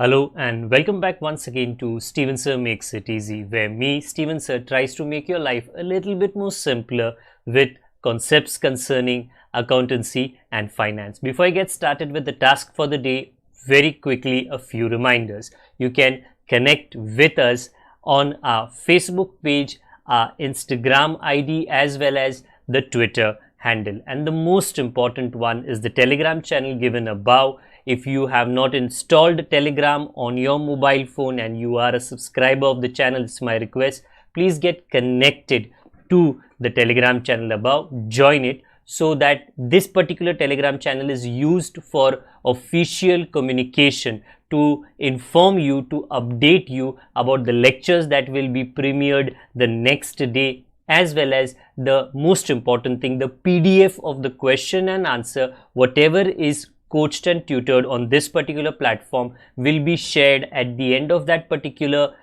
Hello and welcome back once again to Steven Sir Makes It Easy, where me, Steven Sir, tries to make your life a little bit more simpler with concepts concerning accountancy and finance. Before I get started with the task for the day, very quickly a few reminders. You can connect with us on our Facebook page, our Instagram ID, as well as the Twitter handle. And the most important one is the Telegram channel given above. If you have not installed Telegram on your mobile phone and you are a subscriber of the channel, it's my request, please get connected to the Telegram channel above, join it, so that this particular Telegram channel is used for official communication to inform you, to update you about the lectures that will be premiered the next day, as well as the most important thing, the PDF of the question and answer, whatever is coached and tutored on this particular platform will be shared at the end of that particular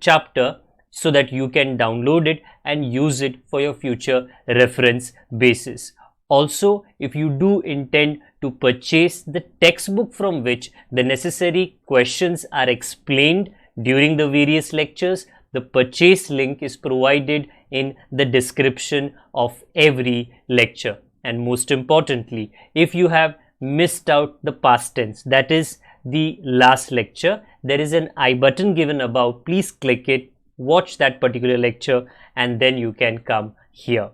chapter, so that you can download it and use it for your future reference basis. Also, if you do intend to purchase the textbook from which the necessary questions are explained during the various lectures, the purchase link is provided in the description of every lecture. And most importantly, if you have missed out the past tense, that is the last lecture, there is an I button given above. Please click it, watch that particular lecture, and then you can come here.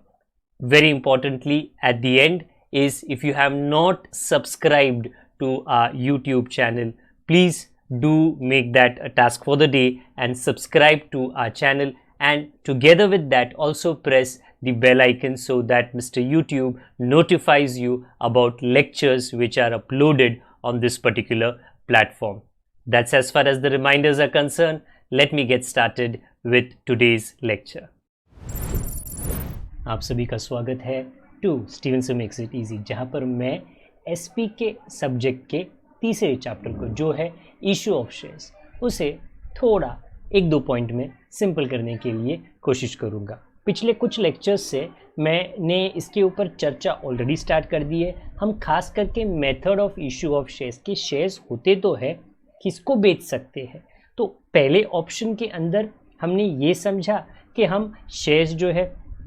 Very importantly, at the end is, if you have not subscribed to our YouTube channel, please do make that a task for the day and subscribe to our channel, and together with that also press the bell icon so that Mr. YouTube notifies you about lectures which are uploaded on this particular platform. That's as far as the reminders are concerned. Let me get started with today's lecture. आप सभी का स्वागत है to Steven sir makes it easy, जहाँ पर मैं SP के subject के तीसरे चैप्टर को, जो है इशू ऑफ शेयर्स, उसे थोड़ा एक दो पॉइंट में सिंपल करने के लिए कोशिश करूँगा। पिछले कुछ लेक्चर्स से मैंने इसके ऊपर चर्चा ऑलरेडी स्टार्ट कर दी है। हम खास करके method of issue of shares के शेयर्स होते तो है, किसको बेच सकते हैं। तो पहले ऑप्शन के अंदर हमने ये समझा कि हम शेयर्स जो है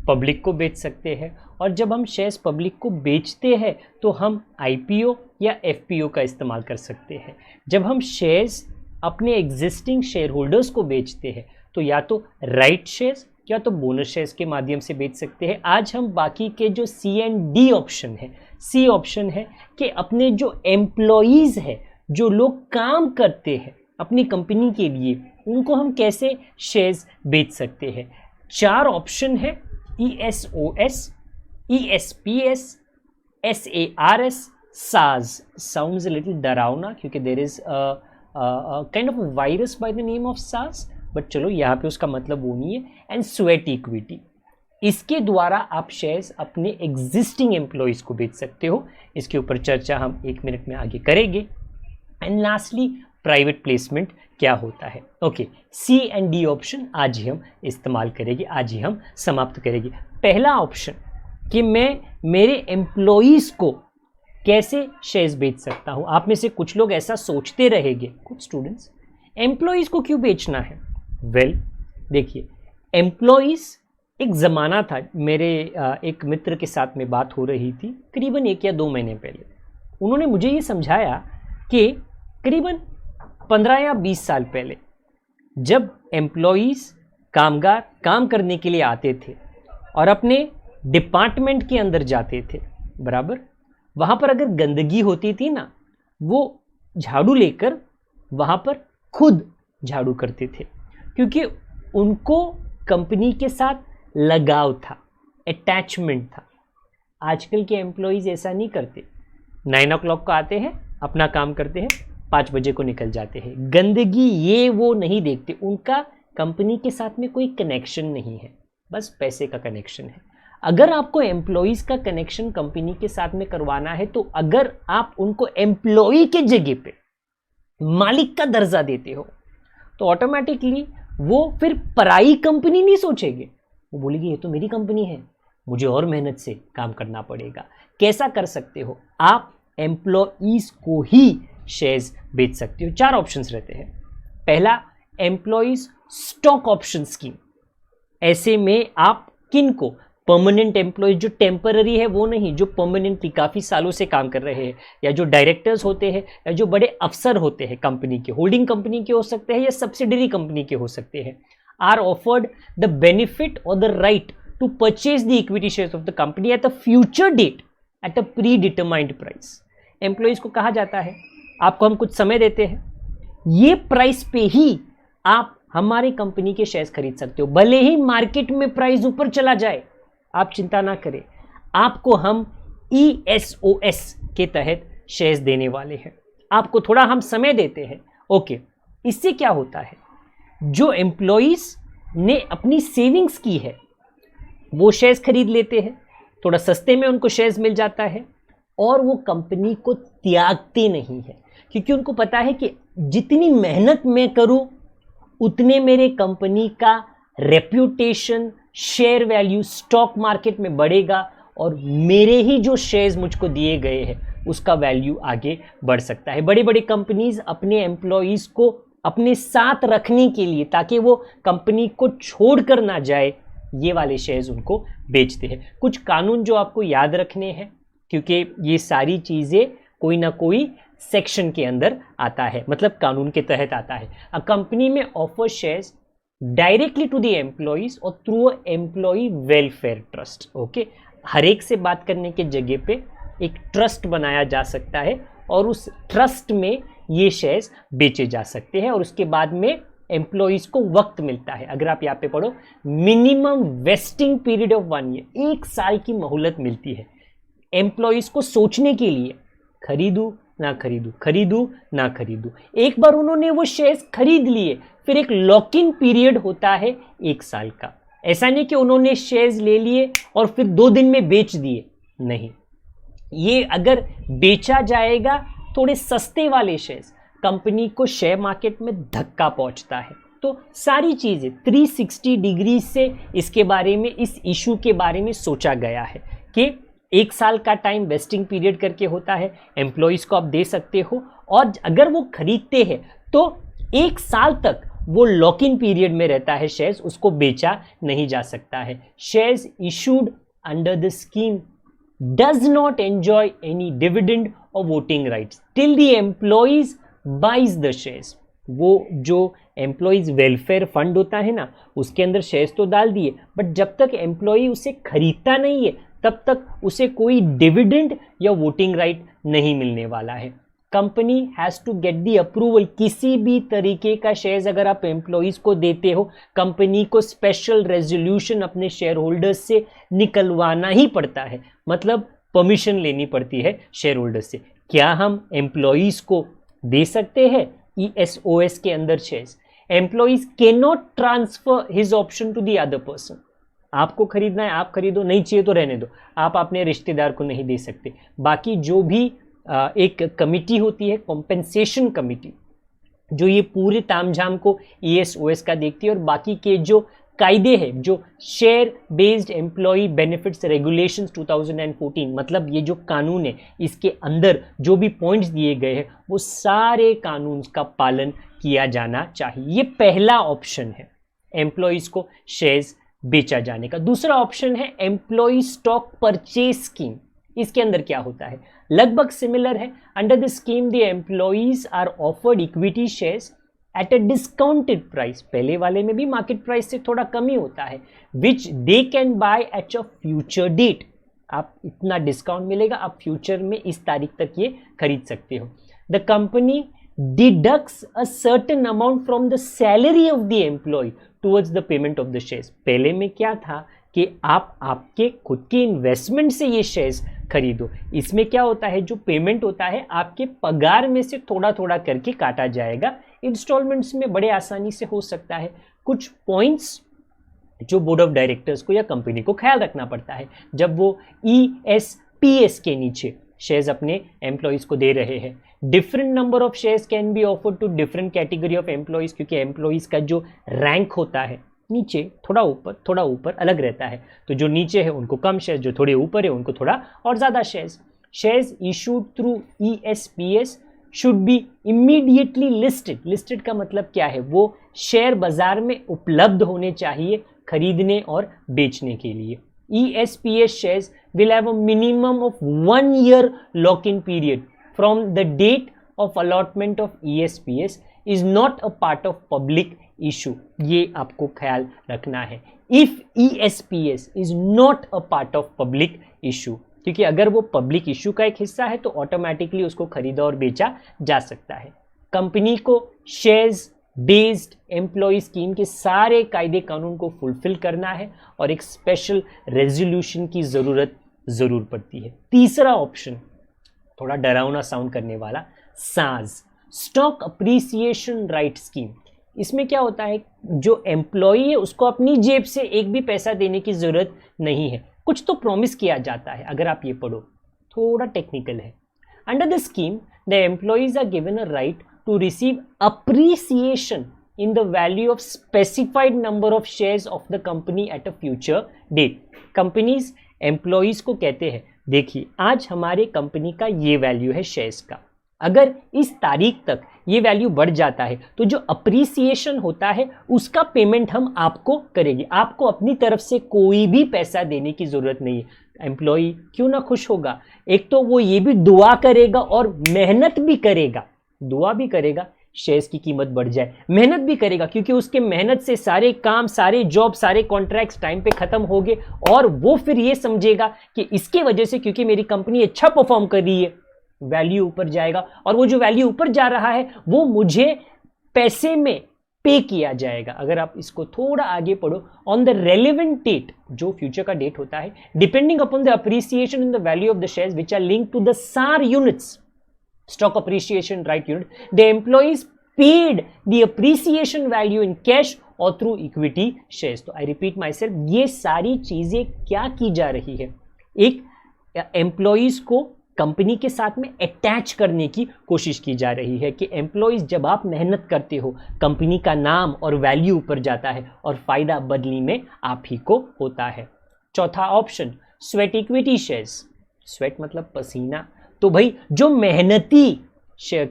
पब्लिक को बेच सकते हैं, और जब हम शेयर्स पब्लिक को बेचते हैं तो हम आईपीओ या एफपीओ का इस्तेमाल कर सकते हैं। जब हम शेयर्स अपने एग्जिस्टिंग शेयर होल्डर्स को बेचते हैं तो या तो राइट शेयर्स या तो बोनस शेयर्स के माध्यम से बेच सकते हैं। आज हम बाकी के जो सी एंड डी ऑप्शन है, सी ऑप्शन है कि अपने जो एम्प्लॉयज़ है, जो लोग काम करते हैं अपनी कंपनी के लिए, उनको हम कैसे शेयर्स बेच सकते हैं। चार ऑप्शन है, ESOS, ESPS, SARS, SARS sounds a little डरावना क्योंकि there is a kind of a virus by the name of SARS, but चलो यहाँ पे उसका मतलब वो नहीं है। एंड स्वेट इक्विटी, इसके द्वारा आप शेयर्स अपने एग्जिस्टिंग एम्प्लॉयज़ को बेच सकते हो। इसके ऊपर चर्चा हम 1 मिनट में आगे करेंगे। एंड लास्टली, प्राइवेट प्लेसमेंट क्या होता है। Okay, C and D option आज ही हम इस्तेमाल करेंगे, आज ही हम समाप्त करेंगे। पहला ऑप्शन कि मैं मेरे एम्प्लॉयज़ को कैसे शेयर्स बेच सकता हूँ। आप में से कुछ लोग ऐसा सोचते रहेंगे, कुछ स्टूडेंट्स, एम्प्लॉयज़ को क्यों बेचना है। वेल, देखिए, एम्प्लॉयज़ एक ज़माना था, मेरे एक मित्र के साथ में बात हो रही थी करीबन 1 या 2 महीने पहले। उन्होंने मुझे ये समझाया कि करीबन 15 या 20 साल पहले जब एम्प्लॉयज़, कामगार काम करने के लिए आते थे और अपने डिपार्टमेंट के अंदर जाते थे, बराबर, वहाँ पर अगर गंदगी होती थी ना, वो झाड़ू लेकर वहाँ पर खुद झाड़ू करते थे, क्योंकि उनको कंपनी के साथ लगाव था, अटैचमेंट था। आजकल के एम्प्लॉयज़ ऐसा नहीं करते। 9 o'clock को आते हैं, अपना काम करते हैं, 5 बजे को निकल जाते हैं। गंदगी ये वो नहीं देखते, उनका कंपनी के साथ में कोई कनेक्शन नहीं है, बस पैसे का कनेक्शन है। अगर आपको एम्प्लॉयज़ का कनेक्शन कंपनी के साथ में करवाना है, तो अगर आप उनको एम्प्लॉय के जगह पे मालिक का दर्जा देते हो, तो ऑटोमेटिकली वो फिर पराई कंपनी नहीं सोचेंगे, वो बोलेगी ये तो मेरी कंपनी है, मुझे और मेहनत से काम करना पड़ेगा। कैसा कर सकते हो, आप एम्प्लॉईज को ही शेयर्स बेच सकते हो। 4 ऑप्शंस रहते हैं। पहला, एम्प्लॉइज स्टॉक ऑप्शन स्कीम। ऐसे में आप किन को, परमानेंट एम्प्लॉय जो टेम्पररी है वो नहीं, जो परमानेंटली काफ़ी सालों से काम कर रहे हैं, या जो डायरेक्टर्स होते हैं, या जो बड़े अफसर होते हैं कंपनी के, होल्डिंग कंपनी के हो सकते हैं या सब्सिडरी कंपनी के हो सकते हैं, आर ऑफर्ड द बेनिफिट और the right to purchase the equity shares of the company at a future date at a predetermined price. Employees को कहा जाता है आपको हम कुछ समय देते हैं, ये प्राइस पे ही आप हमारी कंपनी के शेयर्स खरीद सकते हो, भले ही मार्केट में प्राइस ऊपर चला जाए, आप चिंता ना करें, आपको हम ESOS के तहत शेयर्स देने वाले हैं, आपको थोड़ा हम समय देते हैं। ओके, इससे क्या होता है, जो एम्प्लॉइज ने अपनी सेविंग्स की है वो शेयर्स खरीद लेते हैं, थोड़ा सस्ते में उनको शेयर्स मिल जाता है, और वो कंपनी को त्यागते नहीं है, क्योंकि उनको पता है कि जितनी मेहनत मैं करूं उतने मेरे कंपनी का reputation, share value stock market में बढ़ेगा, और मेरे ही जो शेयर्स मुझको दिए गए हैं उसका वैल्यू आगे बढ़ सकता है। बड़ी बड़ी कंपनीज अपने एम्प्लॉइज को अपने साथ रखने के लिए, ताकि वो कंपनी को छोड़कर ना जाए, ये वाले शेयर्स उनको बेचते हैं। कुछ कानून जो आपको याद रखने हैं, क्योंकि ये सारी चीज़ें कोई ना कोई सेक्शन के अंदर आता है, मतलब कानून के तहत आता है। A company may offer shares directly to the employees or through a employee welfare trust. Okay, हर एक से बात करने के जगह पे एक ट्रस्ट बनाया जा सकता है, और उस ट्रस्ट में ये शेयर्स बेचे जा सकते हैं, और उसके बाद में एम्प्लॉइज को वक्त मिलता है। अगर आप यहाँ पे पढ़ो, minimum vesting period of 1 year, 1 साल की मोहलत मिलती है एम्प्लॉइज को सोचने के लिए, खरीदूं ना खरीदूं, खरीदूं ना खरीदूं। एक बार उन्होंने वो शेयर्स खरीद लिए, फिर एक लॉक इन पीरियड होता है 1 साल का। ऐसा नहीं कि उन्होंने शेयर्स ले लिए और फिर 2 दिन में बेच दिए, नहीं, ये अगर बेचा जाएगा थोड़े सस्ते वाले शेयर्स, कंपनी को शेयर मार्केट में धक्का पहुंचता है। तो सारी चीज़ें 360 डिग्री से इसके बारे में, इस इशू के बारे में सोचा गया है कि 1 साल का टाइम वेस्टिंग पीरियड करके होता है, एम्प्लॉइज को आप दे सकते हो, और अगर वो खरीदते हैं तो 1 साल तक वो लॉक इन पीरियड में रहता है शेयर्स, उसको बेचा नहीं जा सकता है। Shares issued under the scheme does not enjoy any dividend or voting rights till the employees buys the shares. वो जो एम्प्लॉइज वेलफेयर फंड होता है ना, उसके अंदर शेयर्स तो डाल दिए, बट जब तक एम्प्लॉई उसे खरीदता नहीं है तब तक उसे कोई डिविडेंड या वोटिंग राइट नहीं मिलने वाला है। Company has to get the approval, किसी भी तरीके का शेयर्स अगर आप एम्प्लॉइज को देते हो, कंपनी को स्पेशल रेजोल्यूशन अपने शेयर होल्डर्स से निकलवाना ही पड़ता है, मतलब परमिशन लेनी पड़ती है शेयर होल्डर्स से। क्या हम एम्प्लॉइज को दे सकते हैं ESOS के अंदर shares? Employees can not transfer his option to the other person. आपको खरीदना है आप खरीदो, नहीं चाहिए तो रहने दो, आप अपने रिश्तेदार को नहीं दे सकते। बाकी जो भी एक कमिटी होती है, कॉम्पेंसेशन कमिटी, जो ये पूरे तामझाम को ESOS का देखती है, और बाकी के जो कायदे हैं, जो share based employee benefits regulations 2014, मतलब ये जो कानून है, इसके अंदर जो भी पॉइंट्स दिए गए हैं वो सारे कानून का पालन किया जाना चाहिए। ये पहला ऑप्शन है एम्प्लॉइज को शेयर्स बेचा जाने का। दूसरा ऑप्शन है एम्प्लॉई स्टॉक परचेज स्कीम। इसके अंदर क्या होता है, लगभग सिमिलर है। Under the scheme the employees are offered equity shares at a discounted price, पहले वाले में भी मार्केट प्राइस से थोड़ा कम ही होता है, which they can buy at a future date. आप इतना डिस्काउंट मिलेगा, आप फ्यूचर में इस तारीख तक ये खरीद सकते हो। The company deducts a certain amount from the salary of the employee towards the payment of the shares. पहले में क्या था कि आप आपके खुद के इन्वेस्टमेंट से ये शेयर्स खरीदो, इसमें क्या होता है, जो पेमेंट होता है आपके पगार में से थोड़ा थोड़ा करके काटा जाएगा, इंस्टॉलमेंट्स में बड़े आसानी से हो सकता है। कुछ पॉइंट्स जो बोर्ड ऑफ डायरेक्टर्स को या कंपनी को ख्याल रखना पड़ता है जब वो ESPS के नीचे शेयर्स अपने एम्प्लॉइज को दे रहे हैं। Different number of shares can be offered to different category of employees, क्योंकि एम्प्लॉइज का जो रैंक होता है नीचे थोड़ा ऊपर अलग रहता है, तो जो नीचे है उनको कम शेयर्स, जो थोड़े ऊपर है उनको थोड़ा और ज़्यादा shares. Shares issued through ESPS should be immediately listed. Listed का मतलब क्या है, वो शेयर बाजार में उपलब्ध होने चाहिए खरीदने और बेचने के लिए। ESPS shares will have a minimum of 1 year lock-in period from the date of allotment of ESPS is not a part of public issue। ये आपको ख्याल रखना है। If ESPS is not a part of public issue, क्योंकि अगर वो public issue का एक हिस्सा है तो ऑटोमेटिकली उसको खरीदा और बेचा जा सकता है। कंपनी को शेयर्स बेस्ड एम्प्लॉय स्कीम के सारे कायदे कानून को फुलफिल करना है और एक स्पेशल रेजोल्यूशन की ज़रूरत ज़रूर पड़ती है। तीसरा ऑप्शन थोड़ा डरावना साउंड करने वाला, साज, स्टॉक अप्रिसिएशन राइट स्कीम। इसमें क्या होता है, जो एम्प्लॉई है उसको अपनी जेब से एक भी पैसा देने की ज़रूरत नहीं है, कुछ तो प्रॉमिस किया जाता है। अगर आप ये पढ़ो, थोड़ा टेक्निकल है। Under the scheme the employees are given a right to receive appreciation in the value of specified number of shares of the company at a future date। Companies employees को कहते हैं, देखिए आज हमारे कंपनी का ये value है shares का, अगर इस तारीख तक ये वैल्यू बढ़ जाता है तो जो अप्रिसिएशन होता है उसका पेमेंट हम आपको करेंगे। आपको अपनी तरफ से कोई भी पैसा देने की ज़रूरत नहीं है। एम्प्लॉई क्यों ना खुश होगा, एक तो वो ये भी दुआ करेगा और मेहनत भी करेगा, दुआ भी करेगा शेयर्स की कीमत बढ़ जाए, मेहनत भी करेगा क्योंकि उसके मेहनत से सारे काम, सारे जॉब, सारे कॉन्ट्रैक्ट्स टाइम पे खत्म हो गए और वो फिर ये समझेगा कि इसके वजह से, क्योंकि मेरी कंपनी अच्छा परफॉर्म कर रही है, वैल्यू ऊपर जाएगा और वो जो वैल्यू ऊपर जा रहा है वो मुझे पैसे में पे किया जाएगा। अगर आप इसको थोड़ा आगे पढ़ो, ऑन द रेलिवेंट डेट, जो फ्यूचर का डेट होता है, depending upon the appreciation in the value of the shares which are linked to the SAR units, stock appreciation right unit, the employees paid the appreciation value in cash or through equity shares। तो I repeat myself, ये सारी चीजें क्या की जा रही है, एक एम्प्लॉइज को कंपनी के साथ में अटैच करने की कोशिश की जा रही है कि एम्प्लॉइज जब आप मेहनत करते हो, कंपनी का नाम और वैल्यू ऊपर जाता है और फायदा बदली में आप ही को होता है। चौथा option, sweat equity shares. Sweat मतलब पसीना, तो भाई जो मेहनती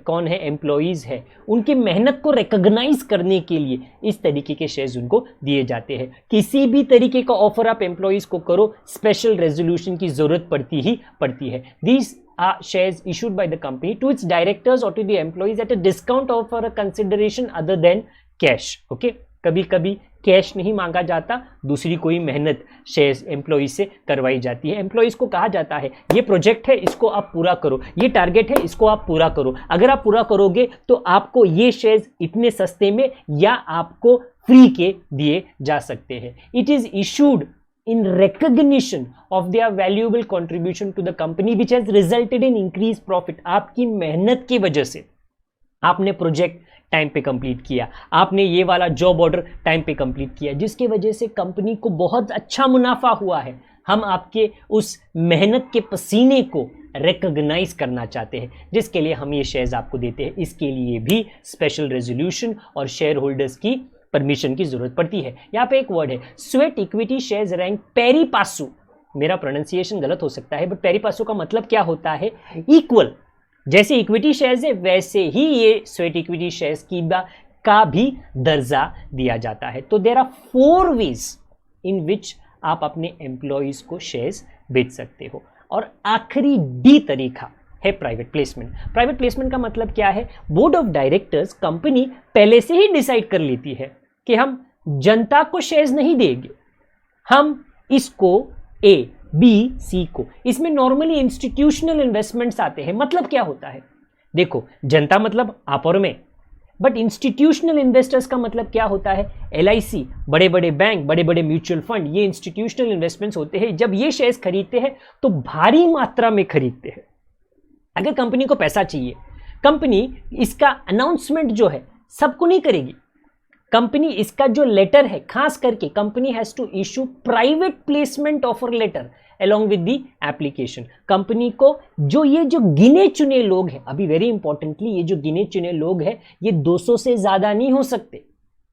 कौन है, एम्प्लॉइज है, उनकी मेहनत को रिकॉग्नाइज करने के लिए इस तरीके के शेयर्स उनको दिए जाते हैं। किसी भी तरीके का ऑफर आप एम्प्लॉइज को करो, स्पेशल रेजोल्यूशन की जरूरत पड़ती ही पड़ती है। These are shares issued by the company to its directors or to the employees at a discount of a consideration other than cash. Okay, कभी कभी कैश नहीं मांगा जाता, दूसरी कोई मेहनत शेयर्स एम्प्लॉइज से करवाई जाती है। एम्प्लॉइज को कहा जाता है ये प्रोजेक्ट है, इसको आप पूरा करो, ये टारगेट है, इसको आप पूरा करो, अगर आप पूरा करोगे तो आपको ये शेयर्स इतने सस्ते में या आपको फ्री के दिए जा सकते हैं। It is issued in recognition of their valuable contribution to the company which has resulted in increased profit। आपकी मेहनत की वजह से आपने प्रोजेक्ट टाइम पे कंप्लीट किया, आपने ये वाला जॉब ऑर्डर टाइम पे कंप्लीट किया, जिसकी वजह से कंपनी को बहुत अच्छा मुनाफा हुआ है। हम आपके उस मेहनत के पसीने को रिकॉग्नाइज करना चाहते हैं, जिसके लिए हम ये शेयर्स आपको देते हैं। इसके लिए भी स्पेशल रेजोल्यूशन और शेयर होल्डर्स की परमिशन की जरूरत पड़ती है। यहाँ पे एक वर्ड है sweat equity shares rank pari passu. मेरा प्रोनाउंसिएशन गलत हो सकता है, बट पेरी पासु का मतलब क्या होता है, इक्वल। जैसे इक्विटी शेयर्स है वैसे ही ये स्वेट इक्विटी शेयर्स का भी दर्जा दिया जाता है। तो देयर आर 4 वेज इन विच आप अपने एम्प्लॉइज को शेयर्स बेच सकते हो। और आखिरी डी तरीका है प्राइवेट प्लेसमेंट। प्राइवेट प्लेसमेंट का मतलब क्या है, बोर्ड ऑफ डायरेक्टर्स कंपनी पहले से ही डिसाइड कर लेती है कि हम जनता को शेयर्स नहीं देंगे, हम इसको ए बी सी को, इसमें नॉर्मली इंस्टीट्यूशनल इन्वेस्टमेंट्स आते हैं। मतलब क्या होता है, देखो जनता मतलब आप और मैं, बट इंस्टीट्यूशनल इन्वेस्टर्स का मतलब क्या होता है, LIC, बड़े बड़े बैंक, बड़े बड़े म्यूचुअल फंड, ये इंस्टीट्यूशनल इन्वेस्टमेंट्स होते हैं। जब ये शेयर्स खरीदते हैं तो भारी मात्रा में खरीदते हैं। अगर कंपनी को पैसा चाहिए, कंपनी इसका अनाउंसमेंट जो है सबको नहीं करेगी। कंपनी इसका जो लेटर है, खास करके company has to issue private placement offer letter along with the application। कंपनी को जो गिने चुने लोग हैं, अभी वेरी इंपॉर्टेंटली ये जो गिने चुने लोग हैं ये 200 से ज्यादा नहीं हो सकते,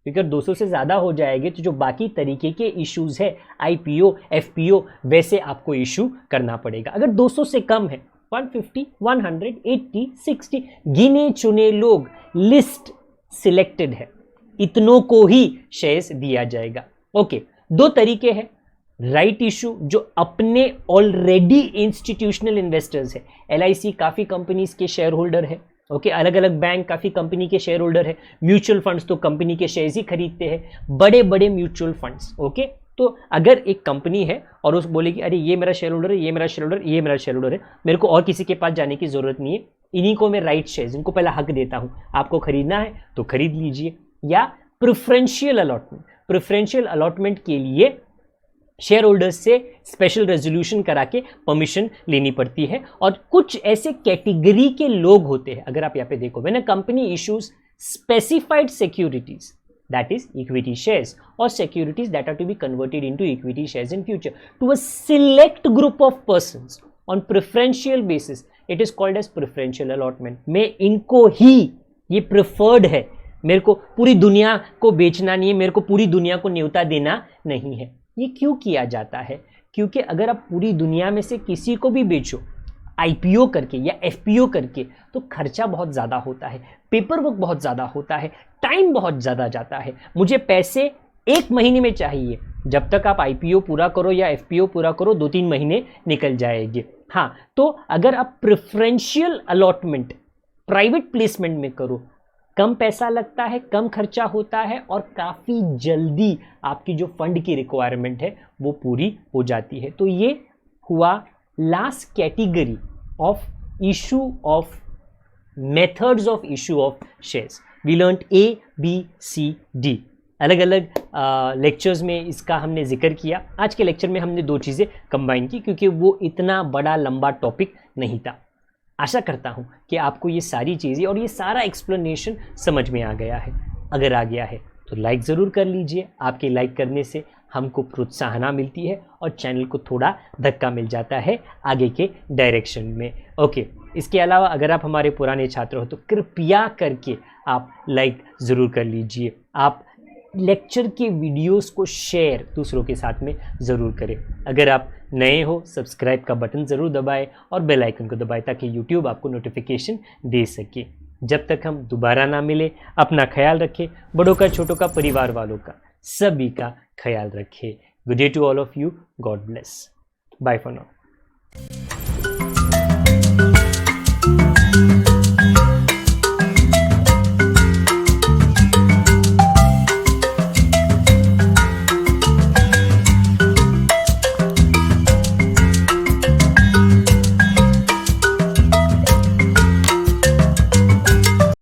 क्योंकि 200 से ज्यादा हो जाएंगे तो जो बाकी तरीके के इश्यूज है IPO FPO वैसे आपको इशू करना पड़ेगा। अगर 200 से कम है 150, 100, 80, 60 गिने चुने लोग, लिस्ट सिलेक्टेड है, इतनों को ही शेयर्स दिया जाएगा। ओके, दो तरीके हैं। राइट इशू जो अपने ऑलरेडी इंस्टीट्यूशनल इन्वेस्टर्स है, LIC काफी कंपनीज के शेयर होल्डर है, ओके, अलग अलग बैंक काफी कंपनी के शेयर होल्डर है, म्यूचुअल फंड्स तो कंपनी के शेयर्स ही खरीदते हैं, बड़े बड़े म्यूचुअल फंड्स। ओके, तो अगर एक कंपनी है और उस बोलेगी अरे ये मेरा शेयर होल्डर है, ये मेरा शेयर होल्डर, ये मेरा शेयर होल्डर है, मेरे को और किसी के पास जाने की जरूरत नहीं है, इन्हीं को मैं राइट शेयर्स, इनको पहला हक देता हूं, आपको खरीदना है तो खरीद लीजिए। या प्रेफरेंशियल अलॉटमेंट, प्रेफरेंशियल अलॉटमेंट के लिए शेयर होल्डर्स से स्पेशल रेजोल्यूशन करा के परमिशन लेनी पड़ती है, और कुछ ऐसे कैटेगरी के लोग होते हैं, अगर आप यहाँ पे देखो, when a company issues specified securities, that is equity shares or securities that are to be converted into equity shares in future to a select group of persons on preferential basis, it is called as preferential allotment। मैं इनको ही, ये preferred है, मेरे को पूरी दुनिया को बेचना नहीं है, मेरे को पूरी दुनिया को न्योता देना नहीं है। ये क्यों किया जाता है? क्योंकि अगर आप पूरी दुनिया में से किसी को भी बेचो IPO करके या FPO करके, तो खर्चा बहुत ज़्यादा होता है, पेपर वर्क बहुत ज़्यादा होता है, टाइम बहुत ज़्यादा जाता है। मुझे पैसे 1 महीने में चाहिए, जब तक आप IPO पूरा करो या FPO पूरा करो 2-3 महीने निकल जाएंगे। हाँ, तो अगर आप प्रेफरेंशियल अलॉटमेंट प्राइवेट प्लेसमेंट में करो, कम पैसा लगता है, कम खर्चा होता है, और काफ़ी जल्दी आपकी जो फंड की रिक्वायरमेंट है वो पूरी हो जाती है। तो ये हुआ last category of issue of methods of issue of shares. We learned A, B, C, D, अलग अलग लेक्चर्स में इसका हमने जिक्र किया। आज के लेक्चर में हमने 2 चीज़ें कंबाइन की क्योंकि वो इतना बड़ा लंबा टॉपिक नहीं था। आशा करता हूँ कि आपको ये सारी चीज़ें और ये सारा एक्सप्लेनेशन समझ में आ गया है। अगर आ गया है तो लाइक ज़रूर कर लीजिए, आपके लाइक करने से हमको प्रोत्साहना मिलती है और चैनल को थोड़ा धक्का मिल जाता है आगे के डायरेक्शन में। ओके, इसके अलावा अगर आप हमारे पुराने छात्र हो तो कृपया करके आप लाइक ज़रूर कर लीजिए, आप लेक्चर के वीडियोस को शेयर दूसरों के साथ में ज़रूर करें। अगर आप नए हो, सब्सक्राइब का बटन ज़रूर दबाएं और बेल आइकन को दबाएं ताकि यूट्यूब आपको नोटिफिकेशन दे सके। जब तक हम दोबारा ना मिले, अपना ख्याल रखें, बड़ों का, छोटों का, परिवार वालों का, सभी का ख्याल रखें। Good day to all of you, God bless, bye for now.